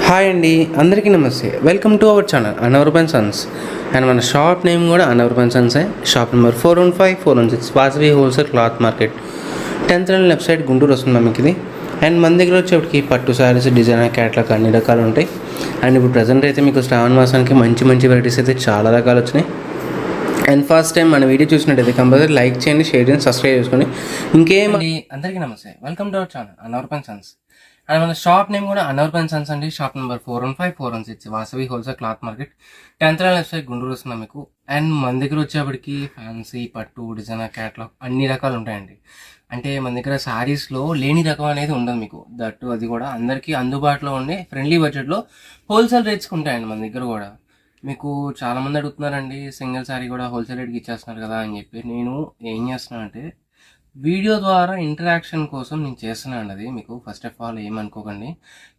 Hi అండి, అందరికీ నమస్తే. Welcome to our channel Anavarapan sons. And మన షాప్ నేమ్ కూడా అనవరపన్ సన్సే. Shop number 415 416 Vasavi wholesale cloth market, 10th line left side Guntur వస్తుంది మీకు ఇది. అండ్ మన దగ్గర వచ్చేప్పటికి పట్టు శారీస్, డిజైనర్ క్యాట్లాగ్ అన్ని రకాలు ఉంటాయి. అండ్ ఇప్పుడు ప్రజెంట్ అయితే మీకు శ్రావణ మాసానికి మంచి మంచి వెరైటీస్ అయితే చాలా రకాలు వచ్చినాయి. అండ్ ఫస్ట్ టైం మన వీడియో చూసినట్టయితే కంపల్సరీ లైక్ చేయండి, షేర్ చేయండి, సబ్స్క్రైబ్ చేసుకోండి. ఇంకేమండి, అందరికీ నమస్తే. Welcome to our channel Anavarapan sons. And మన షాప్ నేమ్ కూడా అనవరపన్ సన్స్ అండి. Shop number 415 416 Vasavi wholesale cloth market, 10th line left side Guntur వస్తున్నాం మీకు. అండ్ మన దగ్గర వచ్చేప్పటికి ఫ్యాన్సీ, పట్టు, డిజైనర్, క్యాట్లాగ్ అన్ని రకాలు ఉంటాయండి. అంటే మన దగ్గర శారీస్లో లేని రకం అనేది ఉండదు మీకు. దట్టు అది కూడా అందరికీ అందుబాటులో ఉండే ఫ్రెండ్లీ బడ్జెట్లో హోల్సేల్ రేట్స్కి ఉంటాయండి మన దగ్గర కూడా. మీకు చాలామంది అడుగుతున్నారండి, సింగిల్ శారీ కూడా హోల్సేల్ రేట్కి ఇచ్చేస్తున్నారు కదా అని చెప్పి. నేను ఏం చేస్తున్నానంటే వీడియో ద్వారా ఇంటరాక్షన్ కోసం నేను చేస్తున్నాను. అది మీకు ఫస్ట్ ఆఫ్ ఆల్ ఏమనుకోకండి.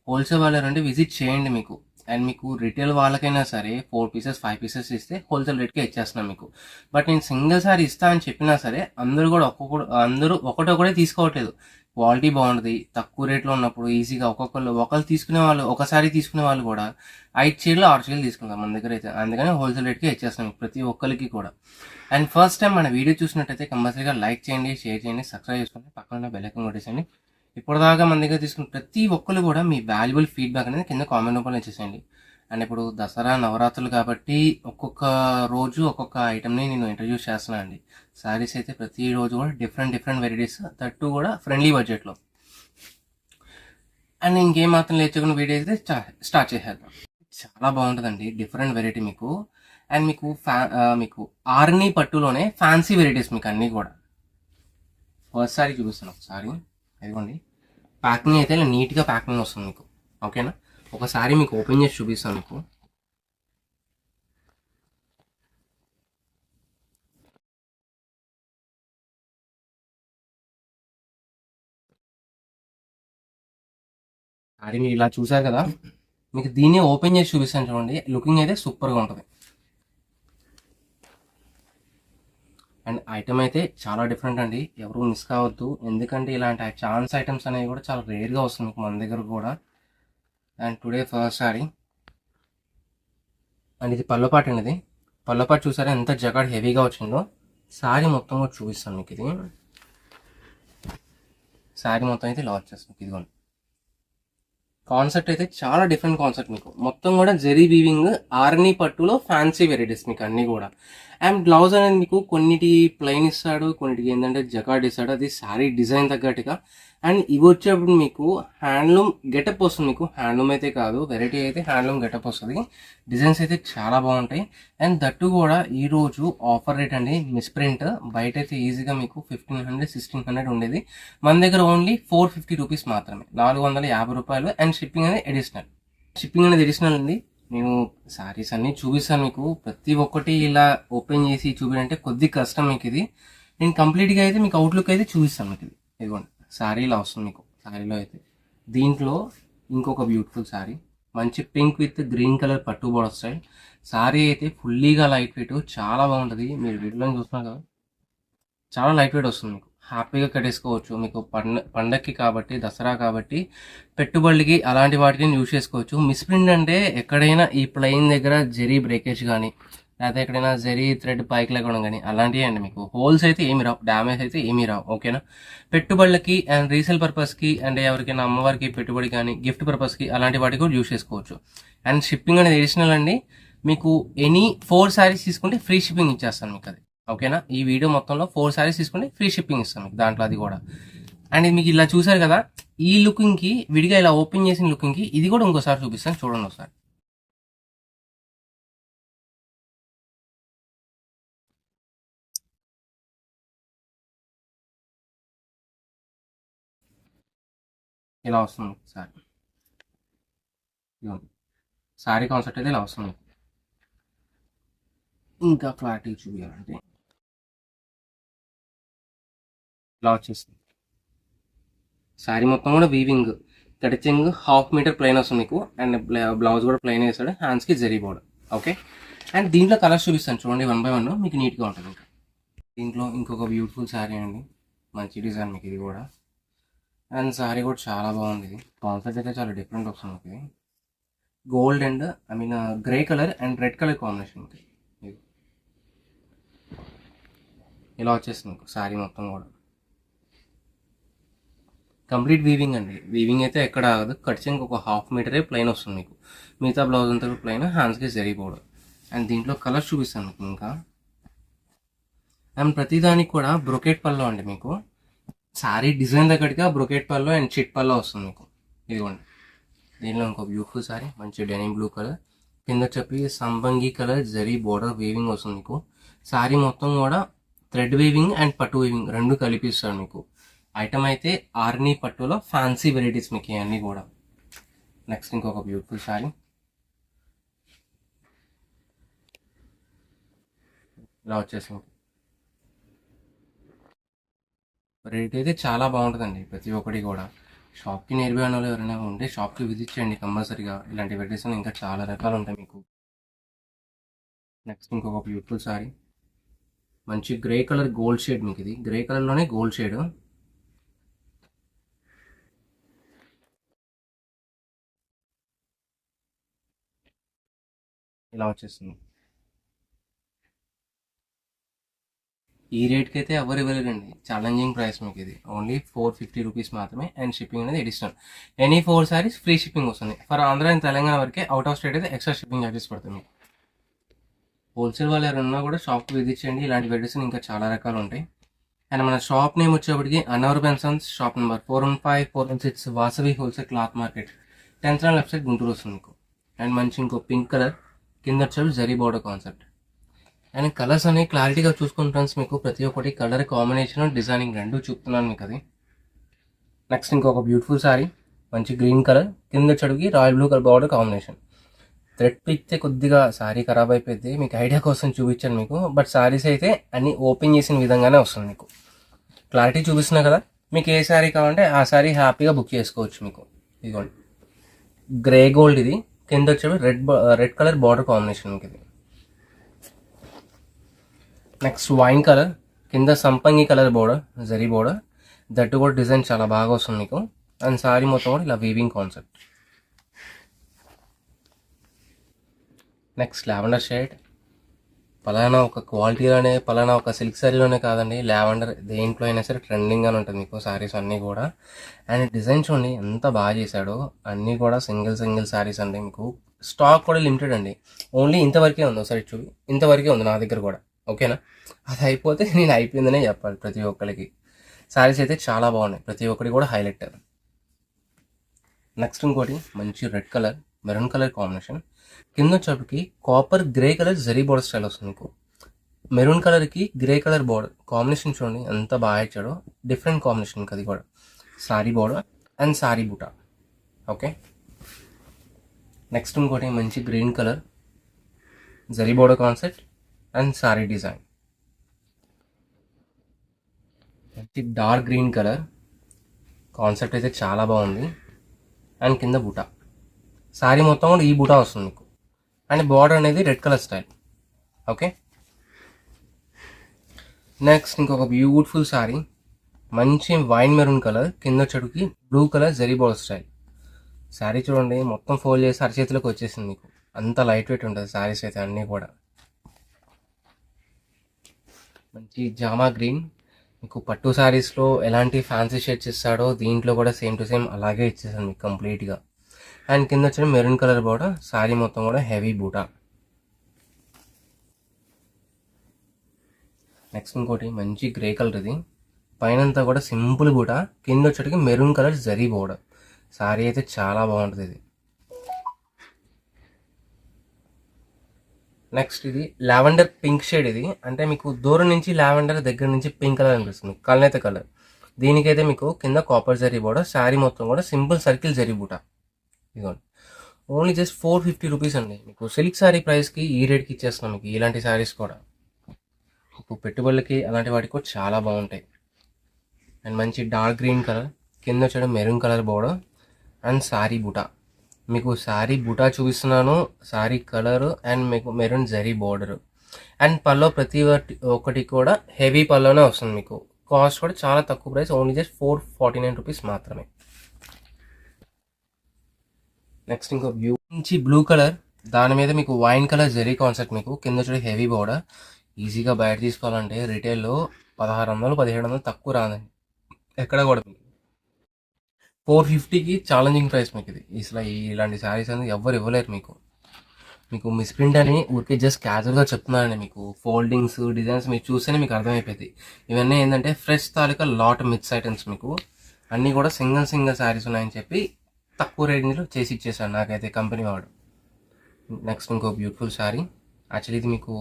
హోల్సేల్ వాళ్ళంటే విజిట్ చేయండి మీకు. అండ్ మీకు రిటైల్ వాళ్ళకైనా సరే 4 పీసెస్ 5 పీసెస్ ఇస్తే హోల్సేల్ రేట్కే ఇచ్చేస్తున్నాను మీకు. బట్ నేను సింగిల్ సారీ ఇస్తా అని చెప్పినా సరే అందరూ ఒకటొకటే తీసుకోవట్లేదు. క్వాలిటీ బాగుంటుంది, తక్కువ రేట్లో ఉన్నప్పుడు ఈజీగా ఒకరు తీసుకునే వాళ్ళు, ఒకసారి తీసుకునే వాళ్ళు కూడా 5 చీరలు 6 చీరలు తీసుకుంటాం మన దగ్గర అయితే. అందుకని హోల్సేల్ రేట్కే ఇచ్చేస్తాం ప్రతి ఒక్కరికి కూడా. అండ్ ఫస్ట్ టైం మన వీడియో చూసినట్టయితే కంపల్సరీగా లైక్ చేయండి, షేర్ చేయండి, సబ్స్క్రైబ్ చేసుకోండి, పక్కన బెల్ ఐకాన్ కొట్టేసండి. ఇప్పటిదాకా మన దగ్గర తీసుకున్న ప్రతి ఒక్కరు కూడా మీ వాల్యుబుల్ ఫీడ్బ్యాక్ అనేది కింద కామెంట్ రూపంలో ఇచ్చేసేయండి. అండ్ ఇప్పుడు దసరా నవరాత్రులు కాబట్టి ఒక్కొక్క రోజు ఒక్కొక్క ఐటమ్ని నేను ఇంట్రడ్యూస్ చేస్తున్నాను అండి. శారీస్ అయితే ప్రతిరోజు కూడా డిఫరెంట్ వెరైటీస్, తట్టు కూడా ఫ్రెండ్లీ బడ్జెట్లో. అండ్ ఇంకేం మాత్రం లేచుకున్న వీడియో అయితే స్టార్ట్ చేసేద్దాం. చాలా బాగుంటుందండి, డిఫరెంట్ వెరైటీ మీకు. అండ్ మీకు ఆర్ని పట్టులోనే ఫ్యాన్సీ వెరైటీస్ మీకు అన్నీ కూడా. ఫస్ట్ సారీ చూపిస్తాను ఒకసారి. ఇదిగోండి, ప్యాకింగ్ అయితే ఇలా నీట్గా ప్యాకింగ్ వస్తుంది మీకు. ఓకేనా, ఒకసారి మీకు ఓపెన్ చేసి చూపిస్తాను మీకు. సారీ మీరు ఇలా చూసారు కదా, మీకు దీన్ని ఓపెన్ చేసి చూపిస్తాను చూడండి. లుకింగ్ అయితే సూపర్గా ఉంటుంది. అండ్ ఐటమ్ అయితే చాలా డిఫరెంట్ అండి, ఎవరు మిస్ కావద్దు. ఎందుకంటే ఇలాంటి ఛాన్స్ ఐటమ్స్ అనేవి కూడా చాలా రేర్గా వస్తుంది మీకు మన దగ్గర కూడా. And today first sorry. And ఇది పళ్ళపాటు అండి. ఇది పళ్ళపాటు చూసారా ఎంత జగాడ్ హెవీగా వచ్చిందో. శారీ మొత్తం కూడా చూపిస్తాను మీకు. ఇది శారీ మొత్తం అయితే ఇలా వచ్చేస్తుంది. ఇదిగోండి, కాన్సెప్ట్ అయితే చాలా డిఫరెంట్ కాన్సెప్ట్ మీకు. మొత్తం కూడా జెరీ వీవింగ్, ఆర్ని పట్టులో ఫ్యాన్సీ వెరైటీస్ మీకు అన్నీ కూడా. అండ్ బ్లౌజ్ అనేది మీకు కొన్నిటి ప్లెయిన్ ఇస్తాడు, కొన్నిటికి ఏంటంటే జకార్డ్ ఇస్తాడు, అది శారీ డిజైన్ తగ్గట్టుగా. అండ్ ఇవి వచ్చేప్పుడు మీకు హ్యాండ్లూమ్ గెటప్ వస్తుంది మీకు. హ్యాండ్లూమ్ అయితే కాదు, వెరైటీ అయితే హ్యాండ్లూమ్ గెటప్ వస్తుంది. డిజైన్స్ అయితే చాలా బాగుంటాయి. అండ్ దట్టు కూడా ఈరోజు ఆఫర్ రేట్ అండి, మిస్ప్రింట్. బయట అయితే ఈజీగా మీకు 1500 1600 ఉండేది. మన దగ్గర ఓన్లీ 450 రూపీస్ మాత్రమే, 450 రూపాయలు. అండ్ షిప్పింగ్ అనేది ఎడిషనల్ ఉంది. నేను శారీస్ అన్నీ చూపిస్తాను మీకు. ప్రతి ఒక్కటి ఇలా ఓపెన్ చేసి చూపించాలంటే కొద్ది కష్టం మీకు. ఇది నేను కంప్లీట్గా అయితే మీకు అవుట్లుక్ అయితే చూపిస్తాను మీకు. ఇది ఇదిగోండి, శారీ ఇలా వస్తుంది మీకు. శారీలో అయితే దీంట్లో ఇంకొక బ్యూటిఫుల్ శారీ, మంచి పింక్ విత్ గ్రీన్ కలర్ పట్టు బోర్డర్ స్టైల్. శారీ అయితే ఫుల్లీగా లైట్ వెయిట్, చాలా బాగుంటుంది. మీరు వీటిలో చూస్తున్నారు కదా, చాలా లైట్ వెయిట్ వస్తుంది మీకు. హ్యాపీగా కట్టేసుకోవచ్చు మీకు. పండక్కి కాబట్టి, దసరా కాబట్టి, పెట్టుబడులకి అలాంటి వాటికి యూజ్ చేసుకోవచ్చు. మిస్ప్రింట్ అంటే ఎక్కడైనా ఈ ప్లెయిన్ దగ్గర జెరీ బ్రేకేజ్ కానీ, లేకపోతే ఎక్కడైనా జెరీ థ్రెడ్ పైకి లేకుండా కానీ అలాంటివి అండి మీకు. హోల్స్ అయితే ఏమి రావు, డ్యామేజ్ అయితే ఏమీ రావు. ఓకేనా, పెట్టుబడులకి అండ్ రీసేల్ పర్పస్కి, అంటే ఎవరికైనా అమ్మవారికి పెట్టుబడి కానీ, గిఫ్ట్ పర్పస్కి అలాంటి వాటికి కూడా యూజ్ చేసుకోవచ్చు. అండ్ షిప్పింగ్ అనేది ఎడిషనల్ అండి. మీకు ఎనీ 4 శారీస్ తీసుకుంటే ఫ్రీ షిప్పింగ్ ఇచ్చేస్తాను మీకు. అది ఓకేనా, ఈ వీడియో మొత్తంలో 4 శారీస్ తీసుకుంటే ఫ్రీ షిప్పింగ్ ఇస్తాం మీకు దాంట్లో, అది కూడా. అండ్ ఇది మీకు ఇలా చూసారు కదా, ఈ లుకింగ్కి విడిగా ఇలా ఓపెన్ చేసిన లుకింగ్కి ఇది కూడా ఇంకోసారి చూపిస్తాను చూడండి ఒకసారి. ఇలా వస్తుంది సారీ. శారీ కాన్సెప్ట్ అయితే ఇలా వస్తుంది. ఇంకా క్లారిటీ చూపించాలంటే ఇలా వచ్చేస్తుంది. శారీ మొత్తం కూడా వీవింగ్, కటింగ్ 1/2 మీటర్ ప్లెయిన్ వస్తుంది మీకు. అండ్ బ్లౌజ్ కూడా ప్లెయిన్ వేస్తాడు, హ్యాండ్స్కి జరీ బోర్డర్. ఓకే, అండ్ దీంట్లో కలర్స్ చూపిస్తాను చూడండి, 1 by 1 మీకు నీట్గా ఉంటుంది. ఇంకా దీంట్లో ఇంకొక బ్యూటిఫుల్ శారీ అండి, మంచి డిజైన్ మీకు ఇది కూడా. అండ్ శారీ కూడా చాలా బాగుంది. ఇది కాన్సెప్ట్ అయితే చాలా డిఫరెంట్ వస్తుంది మీకు. Gold and grey colour and red colour combination ఉంటుంది. ఇలా వచ్చేస్తుంది మీకు శారీ మొత్తం కూడా కంప్లీట్ వీవింగ్ అండి. వీవింగ్ అయితే ఎక్కడ ఆగదు. ఖచ్చితంగా ఒక 1/2 మీటరే ప్లెయిన్ వస్తుంది మీకు. మిగతా బ్లౌజ్ అంతా ప్లెయిన్, హ్యాండ్స్కి జరిగిపోవడం. అండ్ దీంట్లో కలర్స్ చూపిస్తాను మీకు ఇంకా. అండ్ ప్రతిదానికి కూడా బ్రొకెట్ పల్లో అండి. మీకు శారీ డిజైన్ దగ్గరగా బ్రొకెట్ పల్లో అండ్ చిట్ పల్లో వస్తుంది మీకు. ఇదిగోండి, దీనిలో ఇంకో బ్యూటిఫుల్ శారీ, మంచి డెనిమ్ బ్లూ కలర్, కింద చెప్పి సంబంగి కలర్ జరీ బోర్డర్ వీవింగ్ వస్తుంది మీకు. శారీ మొత్తం కూడా థ్రెడ్ వీవింగ్ అండ్ పట్టు వీవింగ్ రెండు కలిపిస్తాడు మీకు. ఐటమ్ అయితే ఆర్నీ పట్టులో ఫ్యాన్సీ వెరైటీస్ మీకు ఇవన్నీ కూడా. నెక్స్ట్ ఇంకొక బ్యూటిఫుల్ శారీ, ఇలా వచ్చేసింది. రేట్ అయితే చాలా బాగుంటుందండి. ప్రతి ఒక్కటి కూడా షాప్కి నియర్బై అన్న వాళ్ళు ఎవరైనా ఉంటే షాప్కి విజిట్ చేయండి కంపల్సరీగా. ఇలాంటి వెరైటీస్ ఇంకా చాలా రకాలు ఉంటాయి మీకు. నెక్స్ట్ ఇంకొక బ్యూటిఫుల్ శారీ, మంచి గ్రే కలర్ గోల్డ్ షేడ్ మీకు. ఇది గ్రే కలర్లోనే గోల్డ్ షేడ్. ఇలా వచ్చేస్తుంది. ఈ రేట్కి అయితే ఎవరు ఇవ్వలేరండి. ఛాలెంజింగ్ ప్రైస్ మీకు. ఇది ఓన్లీ 450 రూపీస్ మాత్రమే. అండ్ షిప్పింగ్ అనేది additional. Any 4 saris free shipping వస్తుంది. ఫర్ ఆంధ్ర అండ్ తెలంగాణ వరకే. అవుట్ ఆఫ్ స్టేట్ అయితే ఎక్స్ట్రా షిప్పింగ్ చార్జెస్ పడుతుంది మీకు. హోల్సేల్ వాళ్ళు ఎవరన్నా కూడా షాప్కి విజిట్ చేయండి. ఇలాంటి వెరైటీస్ ఇంకా చాలా రకాలు ఉంటాయి. అండ్ మన షాప్ నేమ్ వచ్చేప్పటికి Annavarapu and Sons, shop number 415, 416 Vasavi wholesale cloth market, 10th run left side, Guntur వస్తుంది మీకు. అండ్ మంచి ఇంకో పింక్ కలర్, కింద వచ్చేది zari border concept. And colours అనేవి క్లారిటీగా చూసుకుని ఫ్రెండ్స్ మీకు. ప్రతి ఒక్కటి కలర్ కాంబినేషన్, డిజైనింగ్ రెండు చూపుతున్నాను మీకు అది. నెక్స్ట్ ఇంకొక బ్యూటిఫుల్ శారీ, మంచి గ్రీన్ కలర్, కింద చెడుకి royal blue colour border combination. Thread పిక్తే కొద్దిగా శారీ ఖరాబ్ అయిపోయింది. మీకు ఐడియా కోసం చూపించాను మీకు. బట్ శారీస్ అయితే అన్ని ఓపెన్ చేసిన విధంగానే వస్తుంది మీకు. క్లారిటీ చూపిస్తున్నా కదా. మీకు ఏ శారీ కావాలంటే ఆ శారీ హ్యాపీగా బుక్ చేసుకోవచ్చు మీకు. ఇదిగోండి, గ్రే గోల్డ్ ఇది, కింద వచ్చేవి రెడ్ కలర్ బార్డర్ కాంబినేషన్ మీకు ఇది. నెక్స్ట్ వైన్ కలర్, కింద సంపంగి colour border, zari border, that కూడా డిజైన్ చాలా బాగా వస్తుంది మీకు. అండ్ శారీ మొత్తం కూడా ఇలా weaving concept. Next lavender shade. పలానా ఒక క్వాలిటీలోనే, పలానా ఒక సిల్క్ శారీలోనే కాదండి, లావెండర్ దేంట్లో అయినా సరే ట్రెండింగ్గానే ఉంటుంది మీకు శారీస్ అన్నీ కూడా. అండ్ డిజైన్ చూడండి ఎంత బాగా చేశాడో. అన్నీ కూడా సింగిల్ శారీస్ అండి మీకు. స్టాక్ కూడా లిమిటెడ్ అండి. ఓన్లీ ఇంతవరకే ఉంది. ఒకసారి చూపి, ఇంతవరకే ఉంది నా దగ్గర కూడా. ఓకేనా? అది అయిపోతే నేను అయిపోయిందనే చెప్పాలి ప్రతి ఒక్కరికి. శారీస్ అయితే చాలా బాగున్నాయి, ప్రతి ఒక్కటి కూడా హైలైట్. నెక్స్ట్ ఇంకోటి మంచి red colour, maroon colour combination, కింద వచ్చేప్పటికి copper grey colour zari border style వస్తుంది మీకు. మెరూన్ కలర్కి గ్రే కలర్ బోర్డర్ కాంబినేషన్ చూడండి ఎంత బాగా ఇచ్చాడో. డిఫరెంట్ కాంబినేషన్ అది కూడా. సారీ బోర్డర్ అండ్ సారీ బుటా. ఓకే. నెక్స్ట్ ఇంకోటి మంచి green colour zari border concept and sari design. మంచి డార్క్ గ్రీన్ కలర్ కాన్సెప్ట్ అయితే చాలా బాగుంది. అండ్ కింద బుటా. శారీ మొత్తం కూడా ఈ బుటా వస్తుంది మీకు. అండ్ బార్డర్ అనేది red colour style. Okay. Next ఇంకొక బ్యూటిఫుల్ శారీ, మంచి వైన్ మెరూన్ కలర్, కింద చెడుకి blue colour zari border style. Sari చూడండి మొత్తం ఫోల్డ్ చేసి అరచేతిలోకి వచ్చేసింది మీకు. అంత లైట్ వెయిట్ ఉంటుంది శారీస్ అయితే అన్నీ కూడా. మంచి జామా గ్రీన్ మీకు. పట్టు శారీస్లో ఎలాంటి ఫ్యాన్సీ షేడ్స్ ఇస్తాడో దీంట్లో కూడా సేమ్ టు సేమ్ అలాగే ఇచ్చేసాను మీకు కంప్లీట్గా. అండ్ కింద వచ్చిన మెరూన్ కలర్ బోర్డర్, శారీ మొత్తం కూడా హెవీ బూటా. నెక్స్ట్ ఇంకోటి మంచి గ్రే కలర్, ఇది పైనంతా కూడా సింపుల్ బూటా, కింద వచ్చేటికి maroon colour zari border. Sari అయితే చాలా బాగుంటుంది ఇది. నెక్స్ట్ ఇది లావెండర్ పింక్ షేడ్. ఇది అంటే మీకు దూరం నుంచి లావెండర్, దగ్గర నుంచి పింక్ కలర్ అనిపిస్తుంది, కల్నేత కలర్. దీనికైతే మీకు కింద కాపర్ జరీ బోర్డర్, శారీ మొత్తం కూడా సింపుల్ సర్కిల్ జరీ బూటా. ఇదిగోండి, ఓన్లీ జస్ట్ 450 రూపీస్ అండి. మీకు సిల్క్ శారీ ప్రైస్కి ఈ రేట్కి ఇచ్చేస్తున్నాం మీకు. ఇలాంటి శారీస్ కూడా ఇప్పుడు పెట్టుబడులకి అలాంటి వాటికి కూడా చాలా బాగుంటాయి. అండ్ మంచి డార్క్ గ్రీన్ కలర్, కింద వచ్చేది maroon colour border and sari బుటా. మీకు శారీ బుటా చూపిస్తున్నాను, శారీ కలర్ అండ్ మీకు మెరూన్ జరీ బోర్డర్. అండ్ పల్లో ప్రతి ఒక్కటి కూడా హెవీ పల్లోనే వస్తుంది మీకు. కాస్ట్ కూడా చాలా తక్కువ ప్రైస్, ఓన్లీ జస్ట్ 449 రూపీస్ మాత్రమే. నెక్స్ట్ ఇంకో వ్యూ మంచి బ్లూ కలర్, దాని మీద మీకు వైన్ కలర్ జెరీ కాన్సెప్ట్, మీకు కింద చూడ హెవీ బోర్డర్. ఈజీగా బయట తీసుకోవాలంటే రిటైల్లో 1600 1700 తక్కువ రాదండి ఎక్కడ కూడా. 450కి ఛాలెంజింగ్ ప్రైస్ మీకు ఇది. అసలు ఇలాంటి శారీస్ అనేది ఎవ్వరు ఇవ్వలేరు మీకు. మీకు మిస్ప్రింట్ అని ఊరికే జస్ట్ క్యాజువల్గా చెప్తున్నానండి. మీకు ఫోల్డింగ్స్ డిజైన్స్ మీరు చూస్తేనే మీకు అర్థమైపోయింది. ఇవన్నీ ఏంటంటే ఫ్రెష్ తాలూకా లాట్ మిక్స్ ఐటమ్స్, మీకు అన్నీ కూడా సింగిల్ శారీస్ ఉన్నాయని చెప్పి తక్కువ రేంజ్లో చేసి ఇచ్చేసాడు నాకైతే కంపెనీ వాడు. నెక్స్ట్ ఇంకో బ్యూటిఫుల్ శారీ. యాక్చువల్లీ ఇది మీకు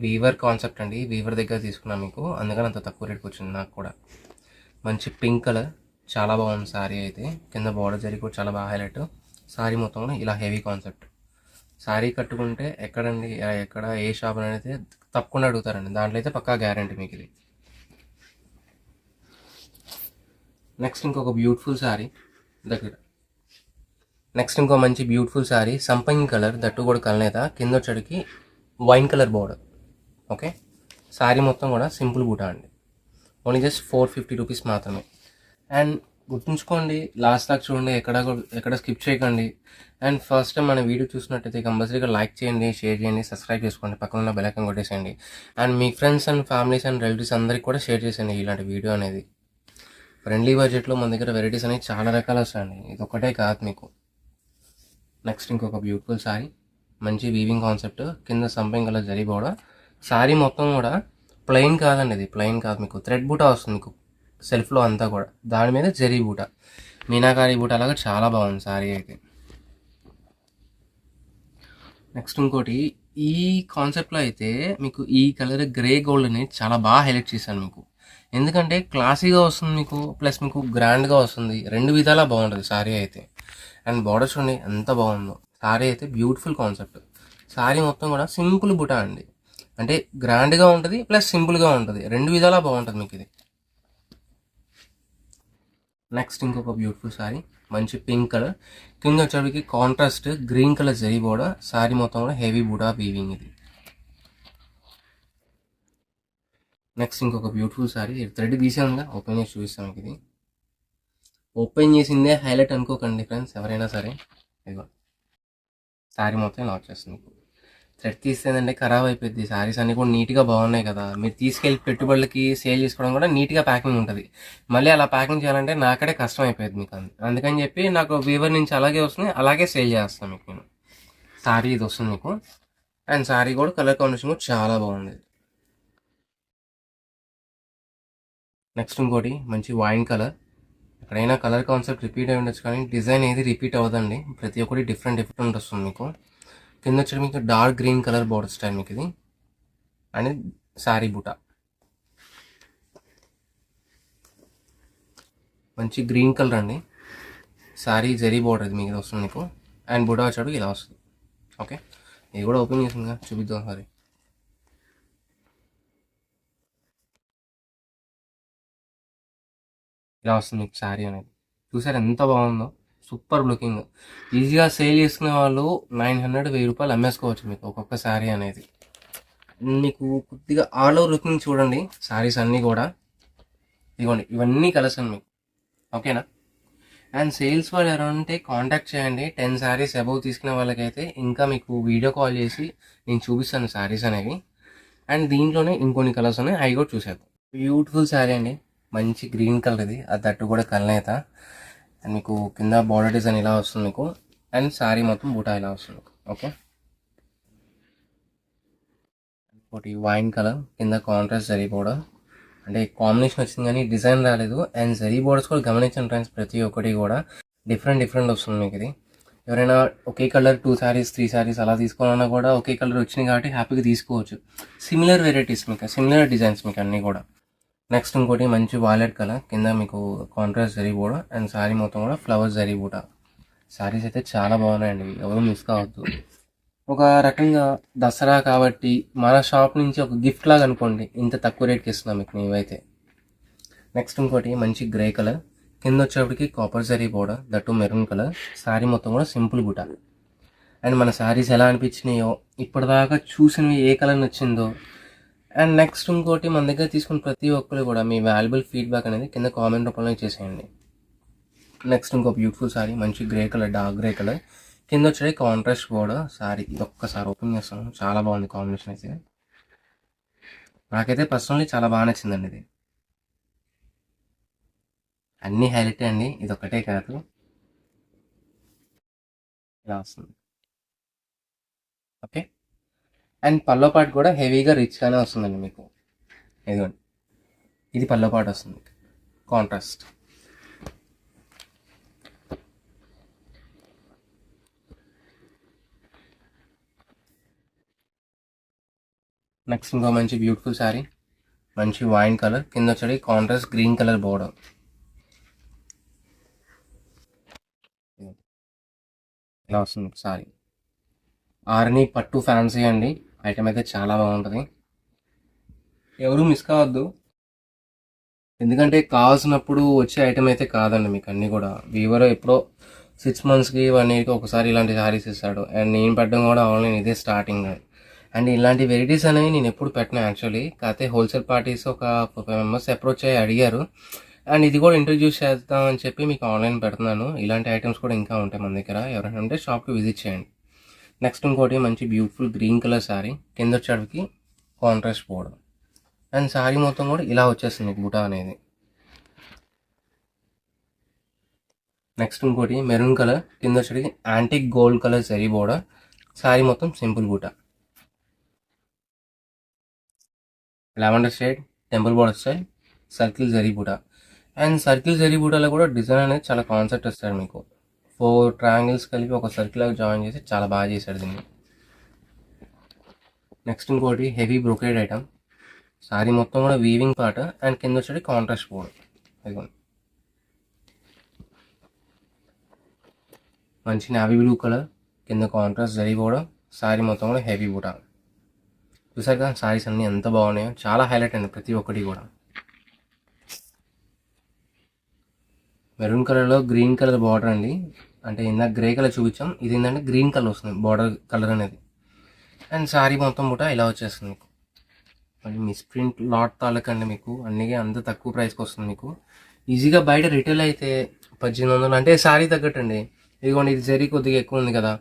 వీవర్ కాన్సెప్ట్ అండి, వీవర్ దగ్గర తీసుకున్నాను మీకు, అందుకని అంత తక్కువ రేట్కి వచ్చింది నాకు కూడా. మంచి పింక్ కలర్, చాలా బాగుంది శారీ అయితే. కింద బార్డర్ జరిగి కూడా చాలా బాగా హైలైట్. శారీ మొత్తం కూడా ఇలా హెవీ కాన్సెప్ట్. శారీ కట్టుకుంటే ఎక్కడండి ఎక్కడ ఏ షాప్ అని అయితే తప్పకుండా అడుగుతారండి, దాంట్లో అయితే పక్కా గ్యారంటీ మీకు ఇది. నెక్స్ట్ ఇంకొక బ్యూటిఫుల్ శారీ దగ్గర. నెక్స్ట్ ఇంకో మంచి బ్యూటిఫుల్ శారీ, సంపంగి కలర్, దట్టు కూడా కలనేత, కింద వచ్చేటికి wine colour border. Okay, sari మొత్తం కూడా సింపుల్ బూటా అండి. ఓన్లీ జస్ట్ 450 రూపీస్ మాత్రమే. అండ్ గుర్తుంచుకోండి, లాస్ట్ దాకా చూడండి, ఎక్కడ స్కిప్ చేయకండి. అండ్ ఫస్ట్ టైం మన వీడియో చూసినట్టయితే కంపల్సరీగా లైక్ చేయండి, షేర్ చేయండి, సబ్స్క్రైబ్ చేసుకోండి, పక్కన ఉన్న బెల్ ఐకాన్ కొట్టేసేయండి. అండ్ మీ friends and families and relatives అందరికీ కూడా షేర్ చేసేయండి ఇలాంటి వీడియో అనేది. ఫ్రెండ్లీ బడ్జెట్లో మన దగ్గర వెరైటీస్ అనేవి చాలా రకాలు వస్తాయండి, ఇది ఒకటే కాదు మీకు. నెక్స్ట్ ఇంకొక బ్యూటిఫుల్ శారీ, మంచి వీవింగ్ కాన్సెప్ట్, కింద సంపింగ్ కలర్ జరీ బోర్డర్. శారీ మొత్తం కూడా ప్లెయిన్ కాదండి, ఇది ప్లెయిన్ కాదు, మీకు థ్రెడ్ బూటా వస్తుంది మీకు సెల్ఫ్లో అంతా కూడా, దాని మీద జరీ బూటా, మీనాకారి బూటా లాగా చాలా బాగుంది శారీ అయితే. నెక్స్ట్ ఇంకోటి, ఈ కాన్సెప్ట్లో అయితే మీకు ఈ కలర్ గ్రే గోల్డ్ అనేది చాలా బాగా హైలైట్ చేశాను మీకు. ఎందుకంటే క్లాసీగా వస్తుంది మీకు, ప్లస్ మీకు గ్రాండ్గా వస్తుంది, రెండు విధాలా బాగుంటుంది శారీ అయితే. అండ్ బార్డర్ చూడండి ఎంత బాగుందో. శారీ అయితే బ్యూటిఫుల్ కాన్సెప్ట్. శారీ మొత్తం కూడా సింపుల్ బుటా అండి, అంటే గ్రాండ్గా ఉంటుంది ప్లస్ సింపుల్గా ఉంటుంది, రెండు విధాలా బాగుంటుంది మీకు ఇది. నెక్స్ట్ ఇంకొక బ్యూటిఫుల్ శారీ, మంచి పింక్ కలర్, కింద వచ్చేటికి contrast green colour zari border. Sari మొత్తం కూడా హెవీ బుటా వీవింగ్ ఇది. నెక్స్ట్ ఇంకొక బ్యూటిఫుల్ శారీ, థ్రెడ్ తీసానుగా, ఓపెన్ చేసి చూపిస్తాను మీకు ఇది. ఓపెన్ చేసిందే హైలైట్ అనుకోకండి ఫ్రెండ్స్ ఎవరైనా సరే. ఇదిగో శారీ మొత్తం ఇలా వచ్చేస్తుంది. థ్రెడ్ తీస్తేదంటే ఖరాబ్ అయిపోద్ది. శారీస్ అన్నీ కూడా నీట్గా బాగున్నాయి కదా, మీరు తీసుకెళ్ళి పెట్టుబడులకి సేల్ చేసుకోవడం కూడా నీట్గా ప్యాకింగ్ ఉంటుంది. మళ్ళీ అలా ప్యాకింగ్ చేయాలంటే నాకడే కష్టం అయిపోయింది మీకు, అందుకని చెప్పి నాకు వీవర్ నుంచి అలాగే వస్తుంది, అలాగే సేల్ చేస్తాను మీకు నేను. శారీ ఇది వస్తుంది మీకు. అండ్ శారీ కూడా కలర్ కాంబినేషన్ కూడా చాలా బాగుంది. నెక్స్ట్ ఇంకోటి మంచి వైన్ కలర్, ఎక్కడైనా కలర్ కాన్సెప్ట్ రిపీట్ అయి ఉండొచ్చు కానీ డిజైన్ ఏది రిపీట్ అవ్వదండి, ప్రతి ఒక్కటి డిఫరెంట్ వస్తుంది మీకు. కింద వచ్చి మీకు dark green colour border style మీకు ఇది. అండ్ శారీ బుటా మంచి గ్రీన్ కలర్ అండి, శారీ జరీ బోర్డర్ ఇది మీకు వస్తుంది మీకు. అండ్ బుటా వచ్చాడు ఇలా వస్తుంది. ఓకే, ఇది కూడా ఓపెన్ చేసిందిగా చూపిద్దాం సారీ. ఇలా వస్తుంది మీకు శారీ అనేది. చూసారు ఎంత బాగుందో, సూపర్ లుకింగ్. ఈజీగా సేల్ చేసుకునే వాళ్ళు 900 1000 రూపాయలు అమ్మేసుకోవచ్చు మీకు ఒక్కొక్క శారీ అనేది. మీకు కొద్దిగా ఆల్ ఓవర్ లుకింగ్ చూడండి, శారీస్ అన్నీ కూడా ఇదిగోండి, ఇవన్నీ కలర్స్ అండి మీకు. ఓకేనా. అండ్ సేల్స్ వాళ్ళు ఎవరంటే కాంటాక్ట్ చేయండి. 10 శారీస్ అబౌవ్ తీసుకునే వాళ్ళకైతే ఇంకా మీకు వీడియో కాల్ చేసి నేను చూపిస్తాను శారీస్ అనేవి. అండ్ దీంట్లోనే ఇంకొన్ని కలర్స్ ఉన్నాయి, అవి కూడా చూసేద్దాం. బ్యూటిఫుల్ శారీ అండి, మంచి గ్రీన్ కలర్ ఇది, అది తట్టు కూడా కలనేత. అండ్ మీకు కింద బార్డర్ డిజైన్ ఇలా వస్తుంది మీకు. అండ్ శారీ మొత్తం బూటా ఇలా వస్తుంది మీకు. ఓకే, ఇంకోటి వైన్ కలర్, కింద కాంట్రాస్ట్ జరీ బోర్డర్, అంటే కాంబినేషన్ వచ్చింది కానీ డిజైన్ రాలేదు. అండ్ జరీ బోర్డర్స్ కూడా గమనించండి ఫ్రెండ్స్, ప్రతి ఒక్కటి కూడా డిఫరెంట్ వస్తుంది మీకు ఇది. ఎవరైనా ఒకే కలర్ 2 శారీస్ 3 శారీస్ అలా తీసుకోవాలన్నా కూడా ఒకే కలర్ వచ్చినాయి కాబట్టి హ్యాపీగా తీసుకోవచ్చు. సిమిలర్ వెరైటీస్ మీకు, సిమిలర్ డిజైన్స్ మీకు అన్నీ కూడా. నెక్స్ట్ ఇంకోటి మంచి వాలెట్ కలర్, కింద మీకు contrast zari border. And sari మొత్తం కూడా ఫ్లవర్స్ జరీ బూటా. శారీస్ అయితే చాలా బాగున్నాయండి, ఎవరు మిస్ కావద్దు. ఒక రకంగా దసరా కాబట్టి మన షాప్ నుంచి ఒక గిఫ్ట్ లాగా అనుకోండి, ఇంత తక్కువ రేట్కి ఇస్తున్నాం మీకు నీవైతే. నెక్స్ట్ ఇంకోటి మంచి గ్రే కలర్, కింద వచ్చేప్పటికి copper zari border, that maroon colour. Sari మొత్తం కూడా సింపుల్ బూటా. అండ్ మన శారీస్ ఎలా అనిపించినాయో, ఇప్పటిదాకా చూసినవి ఏ కలర్ నచ్చిందో. అండ్ నెక్స్ట్ ఇంకోటి, మన దగ్గర తీసుకున్న ప్రతి ఒక్కరు కూడా మీ వాల్యుబుల్ ఫీడ్బ్యాక్ అనేది కింద కామెంట్ రూపంలో చేసేయండి. నెక్స్ట్ ఇంకో బ్యూటిఫుల్ శారీ, మంచి grey colour, dark grey colour, కింద వచ్చే కాంట్రాస్ట్ బోర్డర్ సారీ. ఇది ఒక్కసారి ఓపెన్ చేస్తాను, చాలా బాగుంది కాంబినేషన్ అయితే. నాకైతే పర్సనలీ చాలా బాగా నచ్చిందండి ఇది. అన్నీ హైలైట్ అండి, ఇది ఒక్కటే కాదు. ఇలా వస్తుంది. ఓకే. అండ్ పల్లో పాటు కూడా హెవీగా రిచ్గానే వస్తుందండి మీకు. ఇదిగోండి, ఇది పల్లో పాటు వస్తుంది కాంట్రాస్ట్. నెక్స్ట్ ఇంకో మంచి బ్యూటిఫుల్ శారీ, మంచి వైన్ కలర్, కింద వచ్చి కాంట్రాస్ట్ గ్రీన్ కలర్ బోర్డర్. ఇలా వస్తుంది సారీ. ఆర్ని పట్టు ఫ్యాన్సీ అండి, ఐటమ్ అయితే చాలా బాగుంటుంది. ఎవరు మిస్ కావద్దు, ఎందుకంటే కావాల్సినప్పుడు వచ్చే ఐటమ్ అయితే కాదండి మీకు. అన్నీ కూడా వీవర్ ఎప్పుడో 6 monthsకి 1 yearకి ఒకసారి ఇలాంటి శారీస్ ఇస్తాడు. అండ్ నేను పెట్టడం కూడా ఆన్లైన్ ఇదే స్టార్టింగ్. అండ్ ఇలాంటి వెరైటీస్ అనేవి నేను ఎప్పుడు పెట్టినా యాక్చువల్లీ. కాకపోతే హోల్సేల్ పార్టీస్ ఒక 5 members అప్రోచ్ అయ్యి అడిగారు. అండ్ ఇది కూడా ఇంట్రడ్యూస్ చేద్దాం అని చెప్పి మీకు ఆన్లైన్ పెడుతున్నాను. ఇలాంటి ఐటమ్స్ కూడా ఇంకా ఉంటాయి మన దగ్గర, ఎవరైనా ఉంటే షాప్కి విజిట్ చేయండి. నెక్స్ట్ ఇంకోటి మంచి బ్యూటిఫుల్ గ్రీన్ కలర్ శారీ, కింద వచ్చేటికి కాంట్రాస్ట్ బోర్డర్. అండ్ శారీ మొత్తం కూడా ఇలా వచ్చేస్తుంది బూటా అనేది. నెక్స్ట్ ఇంకోటి మెరూన్ కలర్, కింద వచ్చేటికి antique gold colour zari border. Sari మొత్తం సింపుల్ బూటా. Lavender shade temple border style circle zari బూటా. అండ్ సర్కిల్ జరీ బూటాలో కూడా డిజైన్ అనేది చాలా కాన్సెప్ట్ ఇస్తాడు మీకు. 4 ట్రయాంగిల్స్ కలిపి ఒక సర్కిల్ లాగా జాయిన్ చేసి చాలా బాగా చేశాడు దీన్ని. నెక్స్ట్ ఇంకోటి హెవీ బ్రొకేడ్ ఐటమ్, శారీ మొత్తం కూడా వీవింగ్ పార్ట్. అండ్ కింద వచ్చేది కాంట్రాస్ట్ బోర్డర్. అదిగోండి, మంచి నావీ బ్లూ కలర్, కింద కాంట్రాస్ట్ జరీ బోర్డర్. శారీ మొత్తం కూడా హెవీ బూటా. చూసారు కదా శారీస్ అన్నీ ఎంత బాగున్నాయో, చాలా హైలైట్ అండి ప్రతి ఒక్కటి కూడా. మెరూన్ కలర్లో గ్రీన్ కలర్ బార్డర్ అండి, అంటే ఇందాక గ్రే కలర్ చూపించాం, ఇది ఏంటంటే గ్రీన్ కలర్ వస్తుంది బార్డర్ కలర్ అనేది. అండ్ శారీ మొత్తం కూడా ఇలా వచ్చేస్తుంది మీకు. మళ్ళీ మిస్ప్రింట్ లాట్ తాలూకండి మీకు, అన్నీ అంత తక్కువ ప్రైస్కి వస్తుంది మీకు. ఈజీగా బయట రిటైల్ అయితే 1800 అంటే శారీ తగ్గట్టండి. ఇదిగోండి, ఇది జరీ కొద్దిగా ఎక్కువ ఉంది కదా,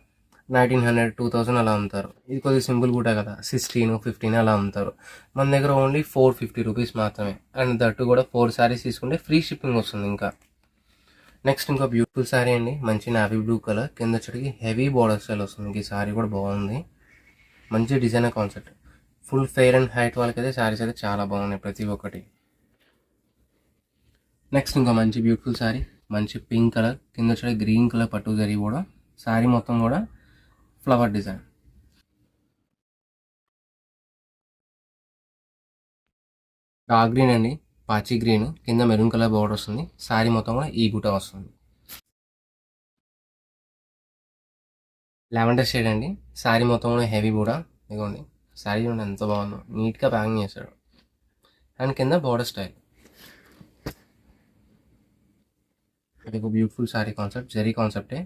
1900 2000 అలా అమ్ముతారు. ఇది కొద్దిగా సింపుల్ కూడా కదా, 16 15 అలా అమ్ముతారు. మన దగ్గర ఓన్లీ 450 రూపీస్ మాత్రమే. అండ్ దట్టు కూడా 4 శారీస్ తీసుకుంటే ఫ్రీ షిప్పింగ్ వస్తుంది ఇంకా. నెక్స్ట్ ఇంకో బ్యూటిఫుల్ శారీ అండి, మంచి నావీ బ్లూ కలర్, కింద వచ్చేటికి హెవీ బార్డర్ స్టైల్ వస్తుంది. ఈ శారీ కూడా బాగుంది, మంచి designer concept. Full fair and height వాళ్ళకైతే శారీస్ అయితే చాలా బాగున్నాయి ప్రతి ఒక్కటి. నెక్స్ట్ ఇంకో మంచి బ్యూటిఫుల్ శారీ, మంచి పింక్ కలర్, కింద వచ్చే గ్రీన్ కలర్ పట్టు జరీ కూడా. శారీ మొత్తం కూడా ఫ్లవర్ డిజైన్. డార్క్ గ్రీన్ అండి, పాచి గ్రీన్, కింద మెరూన్ కలర్ బోర్డర్ వస్తుంది. శారీ మొత్తం కూడా ఈ బూటా వస్తుంది. లావెండర్ షేడ్ అండి, శారీ మొత్తం కూడా హెవీ బూటా. ఇదిగోండి, శారీ చూడండి ఎంత బాగుందో, నీట్గా ప్యాకింగ్ చేశాడు. అండ్ కింద బోర్డర్ స్టైల్. ఇది ఒక బ్యూటిఫుల్ శారీ కాన్సెప్ట్, జరీ కాన్సెప్టే.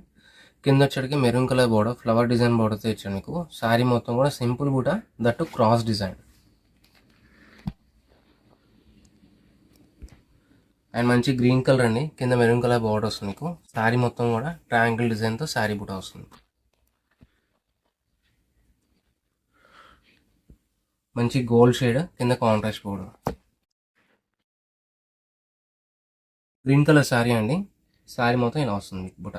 కింద వచ్చేటికి maroon colour border, flower design బోర్డర్తో ఇచ్చాడు మీకు. శారీ మొత్తం కూడా సింపుల్ బూటా, దట్టు క్రాస్ డిజైన్. అండ్ మంచి గ్రీన్ కలర్ అండి, కింద మెరూన్ కలర్ బోర్డర్ వస్తుంది మీకు. శారీ మొత్తం కూడా ట్రయాంగిల్ డిజైన్తో శారీ బూటా వస్తుంది. మంచి గోల్డ్ షేడ్, కింద contrast border. Green colour sari అండి, శారీ మొత్తం ఇలా వస్తుంది బుట్ట.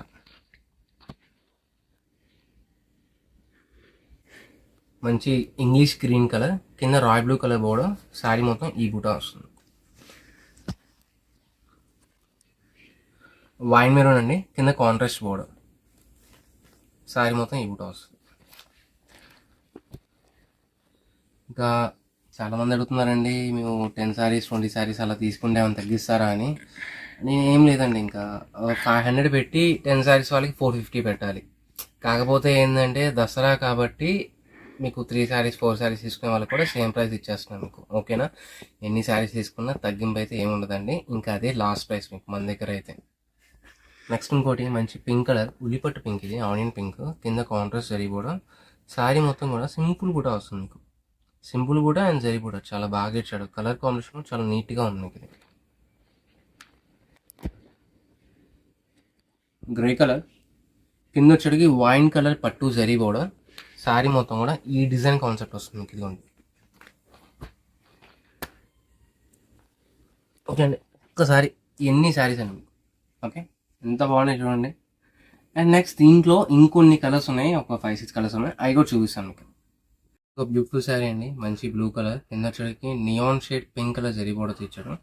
మంచి ఇంగ్లీష్ గ్రీన్ కలర్, కింద royal blue colour border. Sari మొత్తం ఈ బుట్ట వస్తుంది. వైన్ మెరూన్ అండి, కింద కాంట్రాస్ట్ బోర్డర్. శారీ మొత్తం ఈ బుట్ట వస్తుంది. ఇంకా చాలామంది అడుగుతున్నారండి, మేము 10 శారీస్ 20 శారీస్ అలా తీసుకుంటే ఏమైనా తగ్గిస్తారా అని. నేనేం లేదండి, ఇంకా 500 పెట్టి 10 శారీస్ వాళ్ళకి 450 పెట్టాలి. కాకపోతే ఏంటంటే దసరా కాబట్టి మీకు 3 శారీస్ 4 శారీస్ తీసుకునే వాళ్ళకి కూడా సేమ్ ప్రైస్ ఇచ్చేస్తున్నాను మీకు. ఓకేనా, ఎన్ని శారీస్ తీసుకున్నా తగ్గింపు అయితే ఏముండదండి, ఇంకా అదే లాస్ట్ ప్రైస్ మీకు మన దగ్గర అయితే. నెక్స్ట్ ఇంకోటి మంచి పింక్ కలర్, ఉల్లిపట్టు పింక్, ఇది ఆనియన్ పింక్, కింద కాంట్రాస్ట్ జరీ కూడా. శారీ మొత్తం కూడా సింపుల్ కూడా వస్తుంది మీకు. సింపుల్ కూడా అండ్ జరీ కూడా చాలా బాగా ఇచ్చాడు. కలర్ కాంబినేషన్ చాలా నీట్గా ఉంది మీకు. ఇది గ్రే కలర్, కింద వచ్చేటికి వైన్ కలర్ పట్టు జరీ బోర్డర్. శారీ మొత్తం కూడా ఈ డిజైన్ కాన్సెప్ట్ వస్తుంది మీకు. ఇదిగోండి. ఓకే అండి, ఒక్కసారి ఎన్ని శారీస్ అండి. ఓకే, ఎంత బాగున్నాయి చూడండి. అండ్ నెక్స్ట్ దీంట్లో ఇంకొన్ని కలర్స్ ఉన్నాయి, ఒక 5-6 కలర్స్ ఉన్నాయి, అవి కూడా చూపిస్తాను మీకు. ఒక బ్యూటిఫుల్ శారీ అండి, మంచి బ్లూ కలర్, కింద వచ్చేటికి neon shade pink colour zari border ఇచ్చాడు.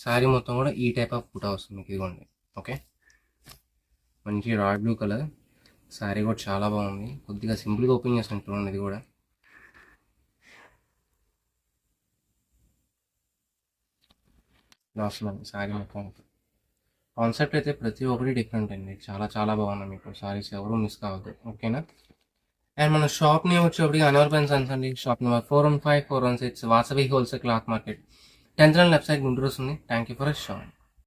శారీ మొత్తం కూడా ఈ టైప్ ఆఫ్ బుటా వస్తుంది మీకు. ఇదిగోండి. ఓకే, మంచి రాయల్ బ్లూ కలర్. శారీ కూడా చాలా బాగుంది. కొద్దిగా సింపుల్గా ఓపెన్ చేస్తాను చూడండి. ఇది కూడా లాస్ట్ శారీ మొత్తం కాన్సెప్ట్ అయితే ప్రతి ఒక్కటి డిఫరెంట్ అండి. చాలా చాలా బాగున్నాయి మీకు శారీస్, ఎవరు మిస్ కావద్దు. ఓకేనా. అండ్ మన షాప్ నేమ్ వచ్చేప్పటికి అనవర్ పెన్ సన్స్ అండి. Shop number 415 416 Vasavi wholesale cloth market, 10th left side Guntur వస్తుంది. Thank you for shop.